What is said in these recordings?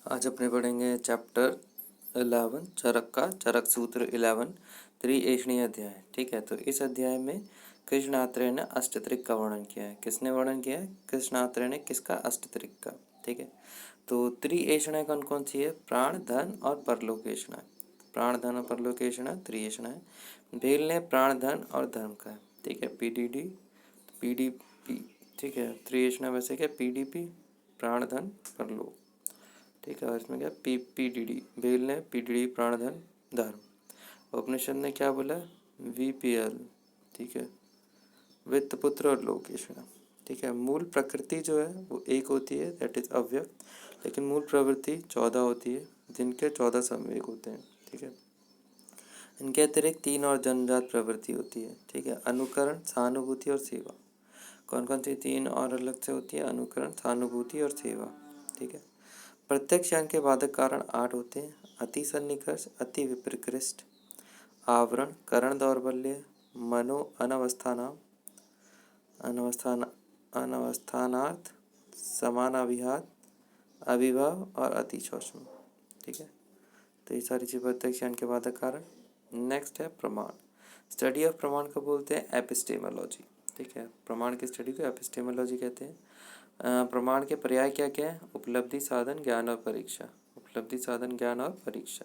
आज अपने पढ़ेंगे चैप्टर 11 चरक का चरक सूत्र 11 त्रिएषणीय अध्याय। ठीक है, तो इस अध्याय में कृष्णात्रेय ने अष्टत्रिक का वर्णन किया है। किसने वर्णन किया है? कृष्णात्रेय ने। किसका? अष्टत्रिक का। ठीक है, तो त्रिएषणा कौन कौन सी है? प्राण, धन और परलोकेषणा। प्राण, धन और परलोकेषणा त्रिएषणा है। भेल ने प्राण, धन और धर्म का है। ठीक है, पीडीडी पीडीपी। ठीक है, त्रिएषणा वैसे क्या? पीडीपी प्राण, धन, परलोक। ठीक है, और इसमें क्या? पीडीडी। भेल ने पीडीडी प्राण, धन, धर्म। उपनिषद ने क्या बोला? वीपीएल। ठीक है, वित्त, पुत्र और लोकेशना। ठीक है, मूल प्रकृति जो है वो एक होती है, दैट इज अव्यक्त, लेकिन मूल प्रवृत्ति 14 होती है, जिनके 14 संवेग होते हैं। ठीक है, इनके अतिरिक्त 3 और जन्मजात प्रवृत्ति होती है। ठीक है, अनुकरण, सहानुभूति और सेवा। कौन कौन सी 3 और अलग से होती है? अनुकरण, सहानुभूति और सेवा। ठीक है, प्रत्यक्ष ज्ञान के बाधक कारण 8 होते हैं। अति सन्निकर्ष, अति विप्रकृष्ट, आवरण, करण दौर्बल्य, मनो अनवस्थानार्थ, समानाविहात, अविभाव और अति सूक्ष्म। ठीक है, तो ये सारी चीज प्रत्यक्ष ज्ञान के बाधक कारण। नेक्स्ट है प्रमाण। स्टडी ऑफ प्रमाण को बोलते हैं एपिस्टेमोलॉजी। ठीक है, प्रमाण की स्टडी को एपिस्टेमोलॉजी कहते हैं। प्रमाण के पर्याय क्या क्या है? उपलब्धि, साधन, ज्ञान और परीक्षा। उपलब्धि, साधन, ज्ञान और परीक्षा।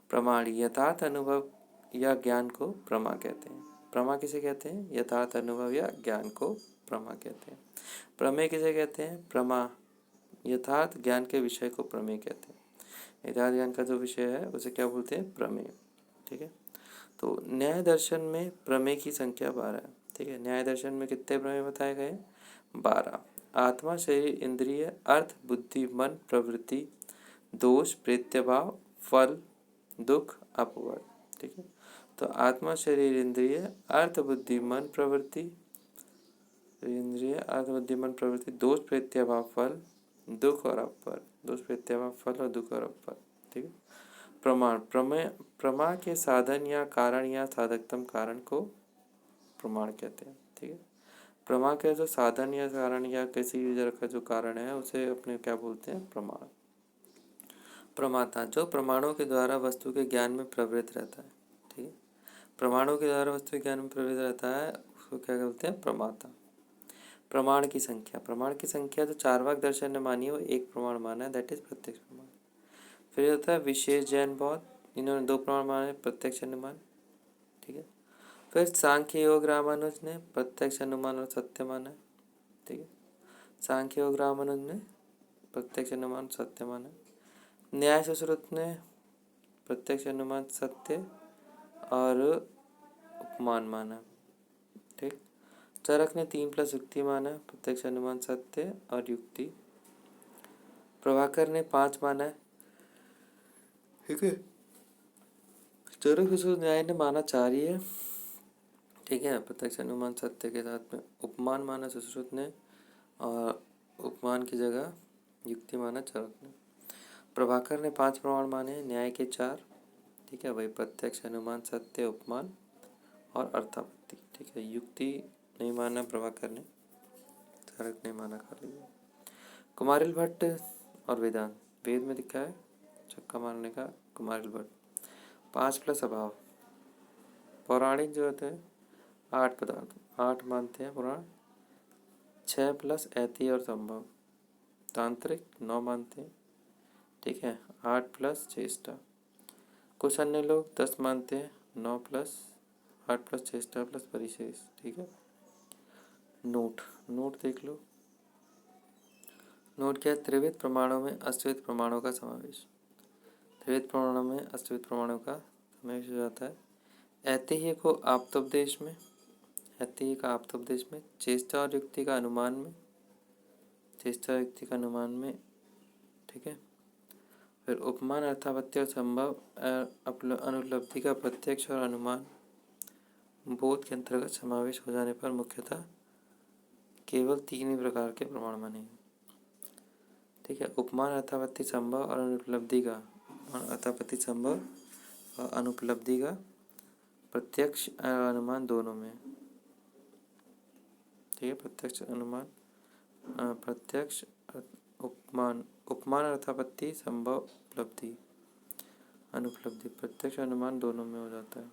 प्रमाण यथार्थ अनुभव या ज्ञान को प्रमा कहते हैं। प्रमा किसे कहते हैं? यथार्थ अनुभव या ज्ञान को प्रमा कहते हैं। प्रमेय किसे कहते हैं? प्रमा यथार्थ ज्ञान के विषय को प्रमेय कहते हैं। यथार्थ ज्ञान का जो विषय है उसे क्या बोलते हैं? प्रमेय। ठीक है, तो न्याय दर्शन में प्रमेय की संख्या 12 है। ठीक है, न्याय दर्शन में कितने प्रमेय बताए गए? 12। आत्मा, शरीर, इंद्रिय, अर्थ, बुद्धि, मन, प्रवृत्ति, दोष, प्रत्यभाव, फल, दुख, अपवर्ग। ठीक है, तो आत्मा, शरीर, इंद्रिय, अर्थ, बुद्धि, मन, प्रवृत्ति, दोष, प्रत्यभाव, फल, दुख और अपवर्ग। दोष, प्रत्यभाव, फल और दुख और अपवर्ग। ठीक है, प्रमाण। प्रमा के साधन या कारण या साधकतम कारण को प्रमाण कहते हैं। ठीक है, प्रमा के जो साधन या कारण या किसी भी तरह का जो कारण है उसे अपने क्या बोलते हैं? प्रमाण। प्रमाता, जो प्रमाणों के द्वारा वस्तु के ज्ञान में प्रवृत्त रहता है। ठीक है, प्रमाणों के द्वारा वस्तु के ज्ञान में प्रवृत्त रहता है उसको क्या बोलते हैं? प्रमाता। प्रमाण की संख्या। प्रमाण की संख्या जो चार्वाक दर्शन ने मानी है वो एक प्रमाण माना है, दैट इज प्रत्यक्ष प्रमाण। फिर होता है विशेष जैन बौद्ध, इन्होंने 2 प्रमाण माने, प्रत्यक्ष अनुमान। ठीक है, फिर सांख्य योग रामानुज ने प्रत्यक्ष अनुमान और सत्य माना है। ठीक है, सांख्य योग रामानुज ने प्रत्यक्ष अनुमान सत्य माना है। न्याय सुश्रुत ने प्रत्यक्ष अनुमान सत्य और उपमान माना। ठीक, चरक ने 3+ युक्ति माना, प्रत्यक्ष अनुमान सत्य और युक्ति। प्रभाकर ने 5 माना है। ठीक है, चरक सुश्रुत न्याय ने माना 4 ही है। ठीक है, प्रत्यक्ष अनुमान सत्य के साथ में उपमान माना सुश्रुत ने और उपमान की जगह युक्ति माना चरक ने। प्रभाकर ने 5 प्रमाण माने, न्याय के 4। ठीक है, वही प्रत्यक्ष अनुमान सत्य उपमान और अर्थापत्ति। ठीक है, युक्ति नहीं माना प्रभाकर ने, चरक नहीं माना खाली। कुमारिल भट्ट और वेदांत। वेद में दिखा है छक्का मारने का कुमारिल भट्ट। 5+ अभाव। पौराणिक जो होते हैं 8 पदार्थ, 8 मानते हैं पुराण। 6+ ऐति और संभव। तांत्रिक 9 मानते हैं। ठीक है, 8+ चेष्टा। कुछ अन्य लोग 10 मानते हैं, 9+8+ चेष्टा प्लस परिशेष। ठीक है, नोट देख लो। नोट क्या है? त्रिविध प्रमाणों में अष्टविध प्रमाणों का समावेश। त्रिविध प्रमाणों में अष्टविध प्रमाणों का समावेश हो जाता है। ऐतिह्य को आप्तोपदेश में, ऐतिह्य का आप्तोपदेश में, चेष्टा और युक्ति का अनुमान में, चेष्टा और युक्ति का अनुमान में। ठीक है, फिर उपमान, अर्थापत्ति और संभव अनुपलब्धि का प्रत्यक्ष और अनुमान बोध के अंतर्गत समावेश हो जाने पर मुख्यतः केवल 3 ही प्रकार के प्रमाण मानेंगे। ठीक है, उपमान, अर्थापत्ति, संभव और अनुपलब्धि का, अर्थापत्ति, संभव और अनुपलब्धि का प्रत्यक्ष अनुमान दोनों में। ठीक है, प्रत्यक्ष अनुमान, प्रत्यक्ष उपमान उपमान अर्थापत्ति संभव उपलब्धि अनुपलब्धि प्रत्यक्ष अनुमान दोनों में हो जाता है,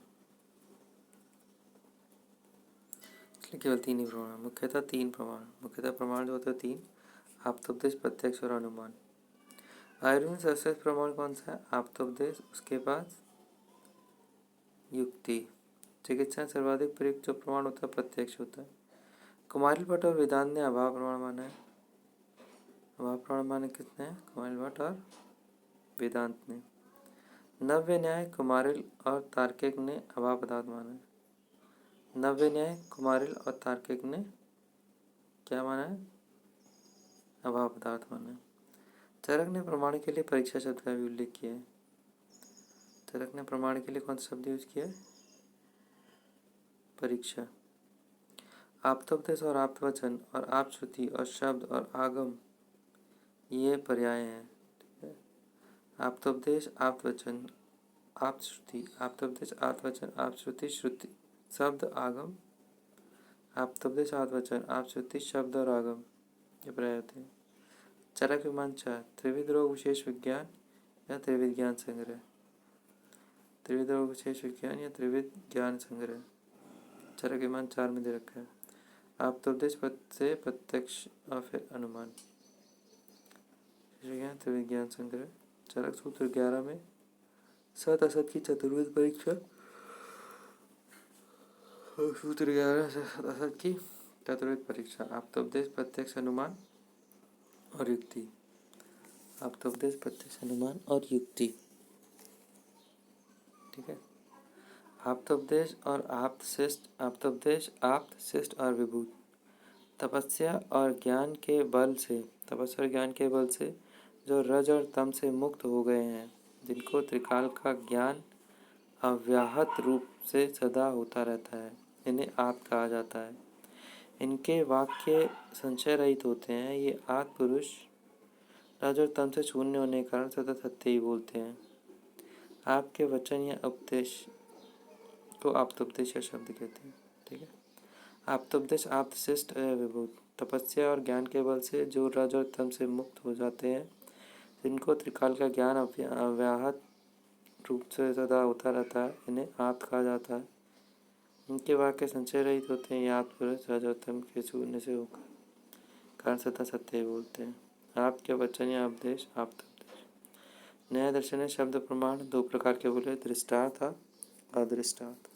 इसलिए केवल 3 ही प्रमाण। मुख्यतः 3 प्रमाण, मुख्यतः प्रमाण जो होते हैं 3, आप्तोपदेश, प्रत्यक्ष और अनुमान। आयुर्वेद सर्वश्रेष्ठ प्रमाण कौन सा है? आप्तोपदेश, उसके बाद युक्ति। चिकित्सा सर्वाधिक प्रयुक्त जो प्रमाण होता है प्रत्यक्ष होता है। कुमारिल भट्ट और वेदांत ने अभाव प्रमाण माना है। अभाव प्रमाण माने किसने? कुमारिल भट्ट और वेदांत ने। नव्य न्याय, कुमारिल और तार्किक ने अभाव पदार्थ माना है। नव्य न्याय, कुमारिल और तार्किक ने क्या माना है? अभाव पदार्थ माना है। चरक ने प्रमाण के लिए परीक्षा शब्द का भी उल्लेख किया है। चरक ने प्रमाण के लिए कौन सा शब्द यूज किया है? परीक्षा। आप्तोपदेश और आप्तवचन और आपश्रुति और शब्द और आगम ये पर्याय हैं। आप्तोपदेश, आप्तवचन, आप्तश्रुति, आप्तोपदेश, आप्तवचन, आपश्रुति, श्रुति, शब्द, आगम। आप्तोपदेश, आप्तवचन, आपश्रुति, शब्द और आगम ये पर्याय होते हैं। चरक विमान 4, त्रिविध रोग विशेष विज्ञान या त्रिविध ज्ञान संग्रह। त्रिविध रोग विशेष विज्ञान या त्रिविध ज्ञान संग्रह चरक विमान 4 में दे रखा है। आप्तोपदेश पद से प्रत्यक्ष और फिर अनुमान। त्रिविध ज्ञान संग्रह। चरक सूत्र 11 में सत असत की चतुर्विध परीक्षा। सूत्र 11 से सत असत की चतुर्विध परीक्षा। आप्तोपदेश, प्रत्यक्ष, अनुमान और युक्ति। आप्तोपदेश, प्रत्यक्ष, अनुमान और युक्ति। ठीक है। आप्तोपदेश और आप्तशिष्ट। आप्तोपदेश आप्तशिष्ट और विभूत। तपस्या और ज्ञान के बल से, तपस्या और ज्ञान के बल से जो रज और तम से मुक्त हो गए हैं, जिनको त्रिकाल का ज्ञान अव्याहत रूप से सदा होता रहता है, इन्हें आप्त कहा जाता है। इनके वाक्य संशय रहित होते हैं। ये आत्म पुरुष रज और तम से शून्य होने के कारण सदा सत्य ही बोलते हैं। आपके वचन या उपदेश को आप्तोपदेश शब्द कहते हैं। ठीक है। आप्तोपदेश आप्तशिष्ट विभूत। तपस्या और ज्ञान के बल से जो रज और तम से मुक्त हो जाते हैं, जिनको त्रिकाल का ज्ञान अव्याहत रूप से सदा होता रहता है, इन्हें आप्त कहा जाता है। इनके वाक्य संशय रहित होते हैं। ये आप्त पुरुष रज और तम के शून्य से होकर कारण सदा सत्य ही बोलते हैं। आपके वचन या उपदेश आप्तोपदेश। न्याय दर्शन ने शब्द प्रमाण 2 प्रकार के बोले, दृष्टार्थ और अदृष्टार्थ।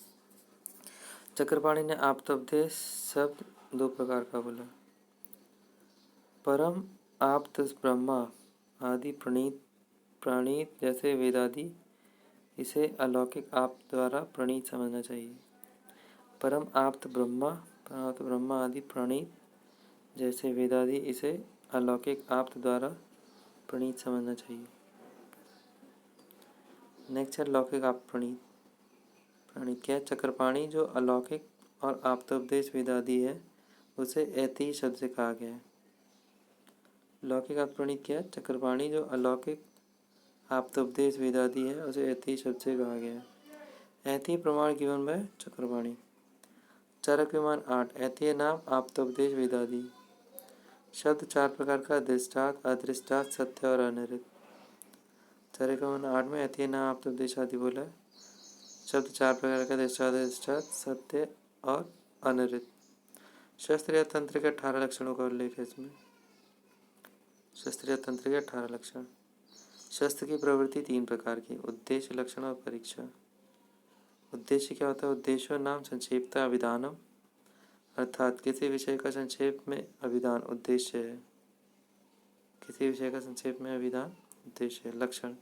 चक्रपाणी ने आप्तोपदेश शब्द 2 प्रकार का बोला। परम आप्त ब्रह्मा आदि प्रणीत जैसे वेदादि, इसे अलौकिक आप्त द्वारा प्रणीत समझना चाहिए। परम आप्त ब्रह्मा आदि प्रणीत जैसे वेदादि, इसे अलौकिक आप्त द्वारा प्रणीत समझना चाहिए। नेक्स्ट है लौकिक आप्त प्रणीत। प्रणीत क्या है? चक्रपाणी जो अलौकिक और आप्तोपदेश वेदादि है, उसे ऐति शब्द से कहा गया है। लौकिक आप्त प्रणीत क्या है? चक्रपाणी जो अलौकिक आप्तोपदेश वेदादि है, उसे ऐति शब्द से कहा गया है। ऐति प्रमाण गिवन बाय चक्रपाणी। चरक विमान 8, ऐति नाम आप्तोपदेश वेदादि। शब्द 4 प्रकार का, दृष्टार्थ, अदृष्टार्थ, सत्य और अनिर्त। चरक विमान 8 में ऐति नाम आप्तोपदेश आदि बोला है। शब्द 4 प्रकार का, दृष्टार्थ, सत्य और अनिर्त। शस्त्र या तंत्र के 18 लक्षणों का उल्लेख है इसमें। शस्त्र या तंत्र के 18 लक्षण। शस्त्र की प्रवृत्ति 3 प्रकार की, उद्देश्य, लक्षण और परीक्षा। उद्देश्य क्या होता है? उद्देश्य नाम संक्षेपता अभिधानम, अर्थात किसी विषय का संक्षेप में अभिधान उद्देश्य है। किसी विषय का संक्षेप में अभिधान उद्देश्य है। लक्षण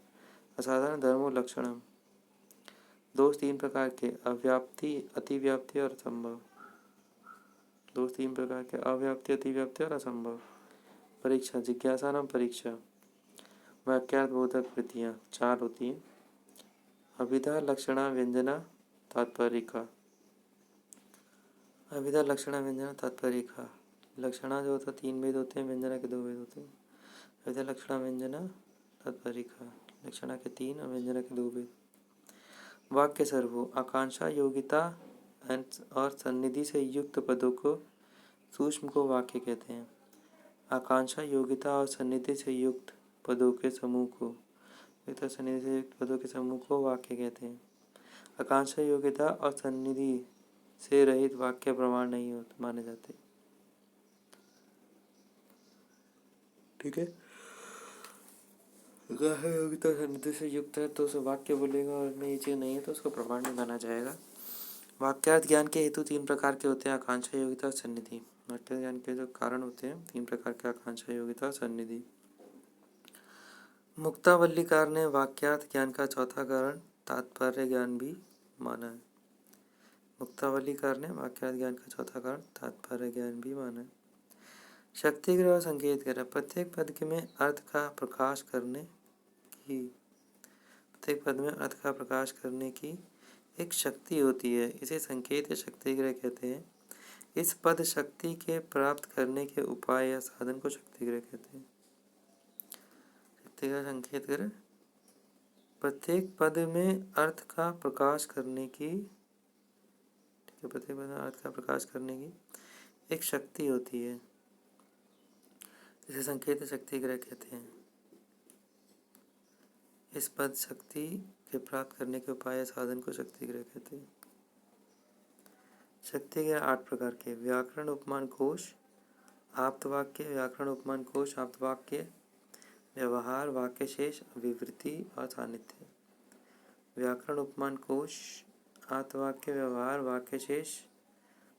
असाधारण धर्मो लक्षणम। दोष 3 प्रकार के, अव्याप्ति, अतिव्याप्ति और असंभव। दोष 3 प्रकार के, अव्याप्ति, अतिव्याप्ति और असंभव। परीक्षा जिज्ञासा नाम परीक्षा। वाक्यार्थ बोधक वृत्तियाँ 4 होती हैं। अभिधा, लक्षणा, व्यंजना, तात्पर्यिका। अभिधा, लक्षणा, व्यंजना, तात्पर्यिका। लक्षणा जो होता है 3 भेद होते हैं, व्यंजना के 2 भेद होते हैं। अभिधा, लक्षणा, व्यंजना, तात्पर्यिका। लक्षणा के 3 और व्यंजना के 2 भेद। वाक्य सर्वो आकांक्षा, योगिता और सन्निधि से युक्त पदों को सूक्ष्म को वाक्य कहते हैं। आकांक्षा, योगिता और सन्निधि से युक्त पदों के समूह को सन्निधि से युक्त पदों के समूह को वाक्य कहते हैं। आकांक्षा योग्यता और सन्निधि से रहित वाक्य प्रमाण नहीं होते माने जाते। ठीक है, अगर योग्यता सन्निधि से युक्त है तो उसे वाक्य बोलेगा, और में ये चीज नहीं है तो उसको प्रमाण नहीं माना जाएगा। वाक्यार्थ ज्ञान के हेतु 3 प्रकार के होते हैं, आकांक्षा योग्यता और सन्निधि। वाक्यार्थ ज्ञान के जो कारण होते हैं 3 प्रकार के, आकांक्षा योग्यता और सन्निधि। मुक्तावल्लीकार ने वाक्यार्थ ज्ञान का चौथा कारण तात्पर्य ज्ञान भी माना है। मुक्तावल्लीकार ने वाक्यार्थ ज्ञान का चौथा कारण तात्पर्य ज्ञान भी माना है। शक्तिग्रह और संकेत ग्रह, प्रत्येक पद में अर्थ का प्रकाश करने की एक शक्ति होती है, इसे संकेत या शक्तिग्रह कहते हैं। इस पद शक्ति के प्राप्त करने के उपाय या साधन को शक्तिग्रह कहते हैं। शक्तिग्रह, संकेत ग्रह, प्रत्येक पद में अर्थ का प्रकाश करने की, प्रत्येक पद में अर्थ का प्रकाश करने की एक शक्ति होती है, इसे संकेत या शक्तिग्रह कहते हैं। इस पद शक्ति के प्राप्त करने के उपाय या साधन को शक्तिग्रह कहते हैं। शक्तिग्रह 8 प्रकार के, व्याकरण उपमान कोश, आप्तवाक्य, व्याकरण उपमान कोश, आप्तवाक्य, व्यवहार, वाक्य शेष, विवृति और सान्निध्य। व्याकरण उपमान कोश, आप्तवाक्य, व्यवहार, वाक्य शेष,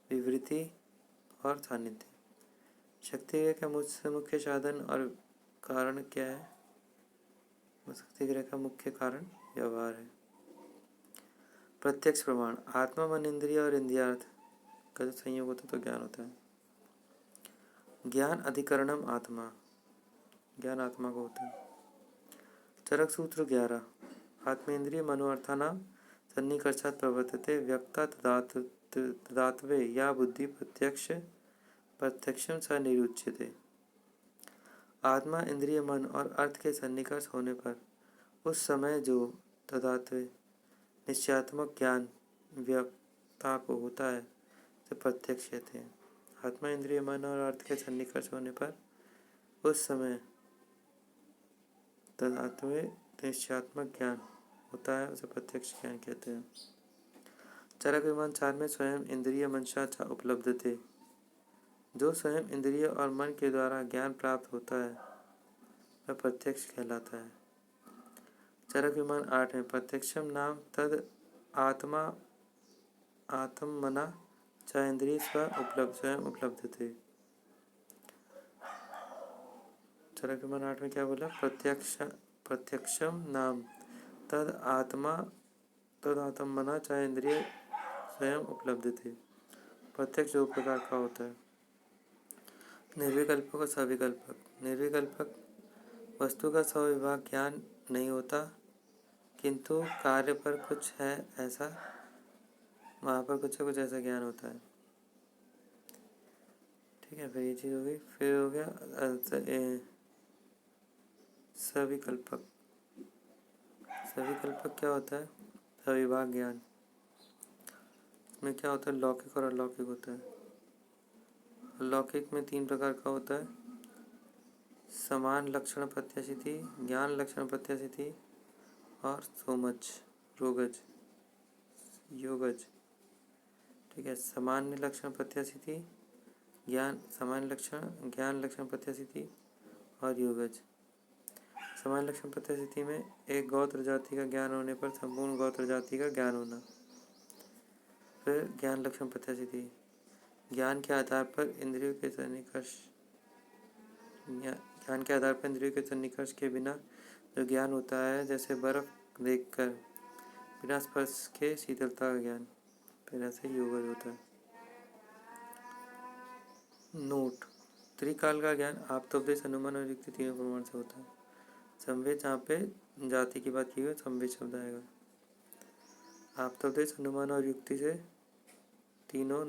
विवृति और सान्निध्य। शक्तिग्रह का मुख्य साधन और कारण क्या है? शक्तिग्रह का मुख्य कारण व्यवहार है। प्रत्यक्ष प्रमाण, आत्मा, मन, इंद्रिय और इंद्रियार्थ का जो संयोग होता है तो ज्ञान होता है। ज्ञान अधिकरणम आत्मा, ज्ञान आत्मा को होता है। चरक सूत्र 11, आत्मेन्द्रिय मनोअर्थानां सन्निकर्षात् प्रवर्तते व्यक्ता तदात्वे या बुद्धि प्रत्यक्षम स निरुच्यते। आत्मा, इंद्रिय, मन और अर्थ के सन्निकर्ष होने पर उस समय जो तदात्वे निश्चयात्मक ज्ञान व्यक्ता को होता है तो प्रत्यक्ष कहते हैं। आत्मा, इंद्रिय, मन और अर्थ के सन्निकर्ष होने पर उस समय तदात्वे निश्चयात्मक ज्ञान होता है, उसे प्रत्यक्ष ज्ञान कहते हैं। चरक विमान 4 में स्वयं इंद्रिय मनसा च उपलब्ध थे, जो स्वयं इंद्रिय और मन के द्वारा ज्ञान प्राप्त होता है वह प्रत्यक्ष कहलाता है। चरक विमान 8 में प्रत्यक्षम नाम तद आत्मा आत्मना च इंद्रिय स्वयं उपलब्ध थे। चरक विमान 8 में क्या बोला? प्रत्यक्षम नाम तद आत्मना च इंद्रिय स्वयं उपलब्ध थे। प्रत्यक्ष 2 प्रकार का होता है, निर्विकल्पक और सविकल्पक। निर्विकल्पक वस्तु का स्वविभाग ज्ञान नहीं होता, किंतु कार्य पर कुछ है ऐसा, वहाँ पर कुछ ऐसा ज्ञान होता है। ठीक है, फिर ये चीज़ हो गई। फिर हो गया सविकल्पक। सविकल्पक क्या होता है? सविभाग ज्ञान। इसमें क्या होता है? लौकिक और अलौकिक होता है। लौकिक में 3 प्रकार का होता है, समान लक्षण प्रत्याशिति, ज्ञान लक्षण प्रत्याशिति और सोमज रोगज योगज। ठीक है, सामान्य लक्षण प्रत्याशिति, सामान्य लक्षण, ज्ञान लक्षण प्रत्याशिति और योगज। सामान्य लक्षण प्रत्याशिति में एक गोत्र जाति का ज्ञान होने पर संपूर्ण गोत्र जाति का ज्ञान होना। फिर ज्ञान लक्षण प्रत्याशिति, ज्ञान के आधार पर इंद्रियों के सन्निकर्ष के बिना जो ज्ञान होता है, जैसे बर्फ देखकर बिना स्पर्श के शीतलता का ज्ञान, फिर ऐसे योगज होता है। नोट, त्रिकाल का ज्ञान आप्तोपदेश, अनुमान और युक्ति तीनों प्रमाण से होता है। संवेद, जहाँ पे जाति की बात की हुई संवेद शब्द आएगा। आप्तोपदेश, अनुमान और युक्ति से तीनों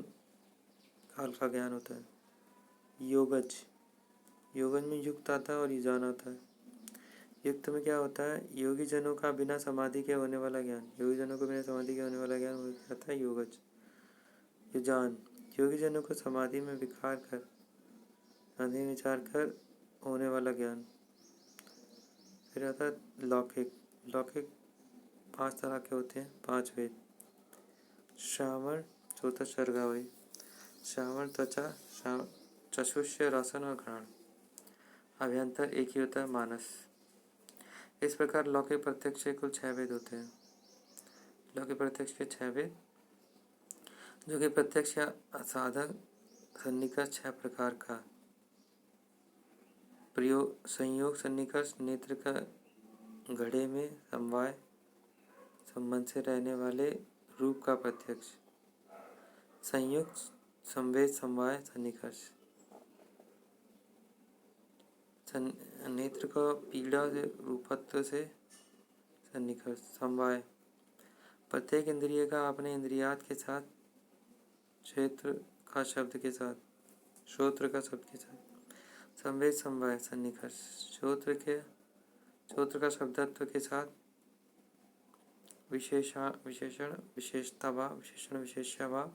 काल का ज्ञान होता है। योगज में युक्त आता है और युजान आता है। युक्त में क्या होता है? योगी जनों का बिना समाधि के होने वाला ज्ञान, योगी जनों को बिना समाधि के होने वाला ज्ञान वो कहता है योगज। युजान, योगी जनों को समाधि में विचार कर होने वाला ज्ञान। फिर आता है लौकिक। लौकिक 5 तरह के होते हैं, 5 वेद। श्रावण, चौथा स्वर्गावई। श्रावण त्वचा, चक्षुष्य, रसन और घ्राण। अभ्यंतर एक ही होता है, मानस। इस प्रकार लौकिक प्रत्यक्ष के कुल 6 वेद होते हैं। लौकिक प्रत्यक्ष के 6 वेद, जो कि प्रत्यक्ष या असाधक सन्निकर्ष 6 प्रकार का। प्रयोग, संयोग सन्निकर्ष, नेत्र का घड़े में समवाय संबंध से रहने वाले रूप का प्रत्यक्ष। संयुक्त, संवेद, समवाय, सन्निकर्ष। नेत्र का पीड़ा से, रूपत्व से सन्निकर्ष। समवाय, प्रत्येक इंद्रिय का अपने इंद्रियात के साथ, क्षेत्र का शब्द के साथ, श्रोत्र का शब्द के साथ। संवेद, समवाय, सन्निकर्ष। श्रोत्र का शब्दत्व के साथ, विशेषण, विशेषता भाव, विशेषण, विशेष्य भाव,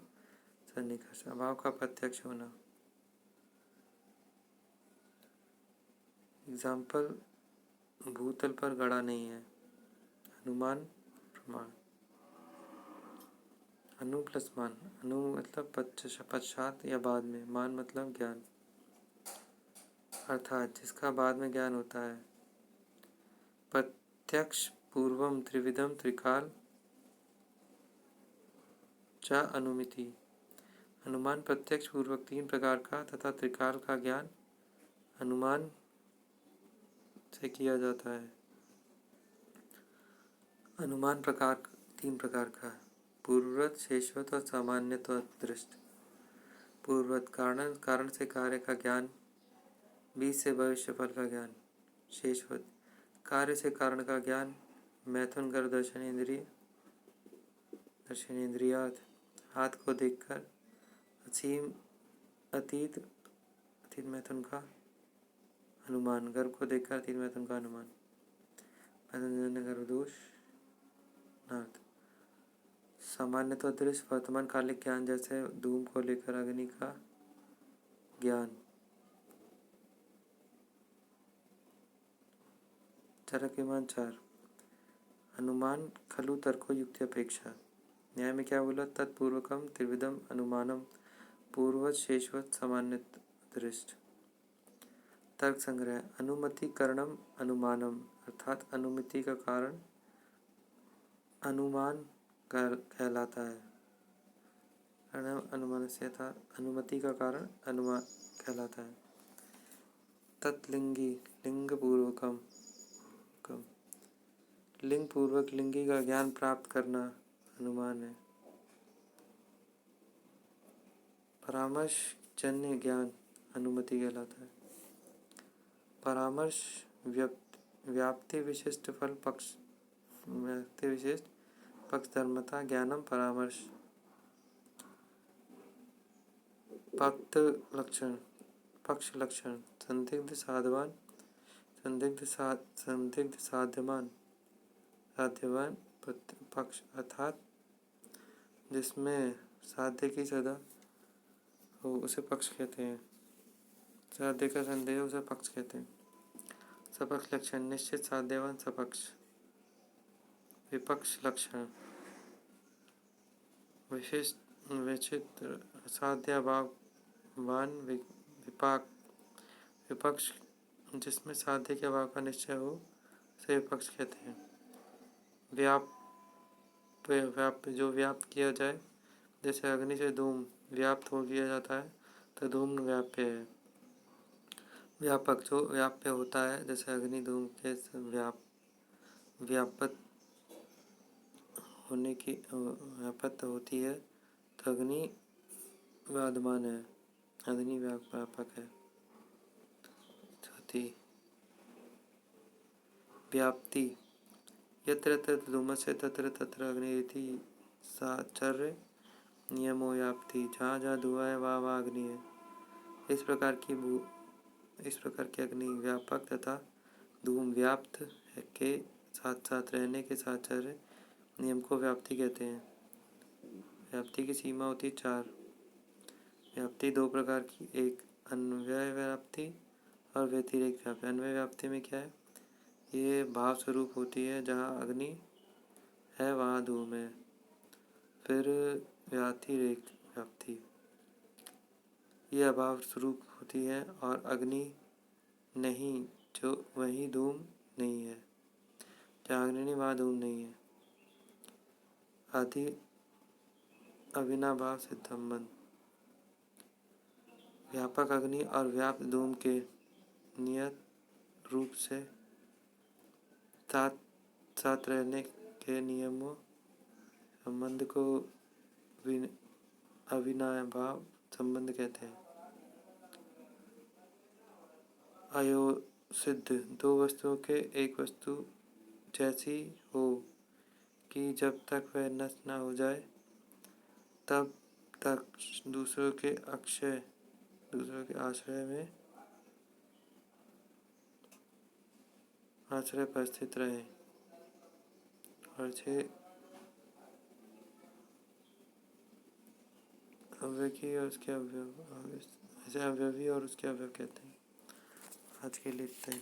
सन्निकर्ष। अभाव का प्रत्यक्ष होना। एग्जाम्पल, भूतल पर गड़ा नहीं है। अनुमान, प्रमाण। अनु प्लस मान। अनु मतलब पश्चात या बाद में, मान मतलब ज्ञान, अर्थात जिसका बाद में ज्ञान होता है। प्रत्यक्ष पूर्वम त्रिविधम त्रिकाल च अनुमिति। अनुमान प्रत्यक्ष पूर्वक 3 प्रकार का तथा त्रिकाल का ज्ञान अनुमान से किया जाता है। अनुमान प्रकार 3 प्रकार का, पूर्ववत, शेषवत और सामान्यतः दृष्ट। पूर्ववत, कारण से कार्य का ज्ञान, बीज से भविष्य फल का ज्ञान। शेषवत, कार्य से कारण का ज्ञान, मैथुन गर्भ दर्शनेन्द्रियात, हाथ को देखकर, असीम अतीत मैथुन का अनुमान, गर्भ को देखकर अतीत मैथुन का अनुमान। गर्भ दोष नाथ। सामान्यतः दृश्य, वर्तमान कालिक ज्ञान, जैसे धूम को लेकर अग्नि का ज्ञान। चरक विमान 4। अनुमान खलु तर्को युक्ति अपेक्षा। न्याय में क्या बोला? तत्पूर्वकम त्रिविधम अनुमानम, पूर्ववत, शेषवत, सामान्यत, दृष्ट। तर्क संग्रह। अनुमति करणम अनुमानम, अर्थात अनुमति का कारण अनुमान कहलाता है। अनुमान से था, अनुमति का कारण अनुमान कहलाता है। तत्लिंगी, लिंग पूर्वकम, लिंग पूर्वक लिंगी का ज्ञान प्राप्त करना अनुमान है। परामर्श जन्य ज्ञान अनुमति कहलाता है। परामर्श व्याप्ति विशिष्ट फल पक्ष, व्याप्ति विशिष्ट पक्ष धर्मता ज्ञानम परामर्श। पक्ष लक्षण, संदिग्ध साधवान, संदिग्ध साध्यवान पक्ष, अर्थात जिसमें साध्य की सदा हो उसे पक्ष कहते हैं। साध्य का संदेह उसे पक्ष कहते हैं। सपक्ष लक्षण, निश्चित साध्यवान सपक्ष। विपक्ष लक्षण, विचित्र साध्याभावान विपाक। विपक्ष जिसमें साध्य के अभाव का निश्चय हो उसे विपक्ष कहते हैं। व्याप्य जो व्याप्त किया जाए, जैसे अग्नि से धूम व्याप्त हो किया जाता है तो धूम व्याप्य है। व्यापक जो व्याप्य होता है, जैसे अग्नि धूम के व्यापक होने की व्यापक होती है तो अग्नि विद्यमान है, अग्नि व्यापक है। चौथी व्याप्ति, यत्र तत्र धूमस्य तत्र तत्र अग्निरिति साचर्य नियमो व्याप्ति। जहाँ जहाँ धुआं है वहाँ वहाँ अग्नि है। इस प्रकार की अग्नि व्यापक तथा धूम व्याप्त के साथ साथ रहने के साचर्य नियम को व्याप्ति कहते हैं। व्याप्ति की सीमा होती है 4। व्याप्ति 2 प्रकार की, एक अन्वय व्याप्ति और व्यतिरेक व्याप्ति। अन्वय व्याप्ति में क्या है? ये भाव स्वरूप होती है। जहाँ अग्नि है वहाँ धूम है। फिर व्याप्ति ये अभाव स्वरूप होती है और अग्नि नहीं, जो वही धूम नहीं है। जहाँ अग्नि नहीं वहाँ धूम नहीं है। आदि अविनाभाव से संबंध। व्यापक अग्नि और व्याप्त धूम के नियत रूप से साथ साथ रहने के नियमों संबंध को अविनाभाव संबंध कहते हैं। अयोसिद्ध दो वस्तुओं के एक वस्तु जैसी हो कि जब तक वह नष्ट न हो जाए तब तक दूसरों के आश्रय पर स्थित रहे। और छह अव्यकी और उसके अवयव, ऐसे अवयवी और उसके अवयव कहते हैं। आज के लिए इतना ही।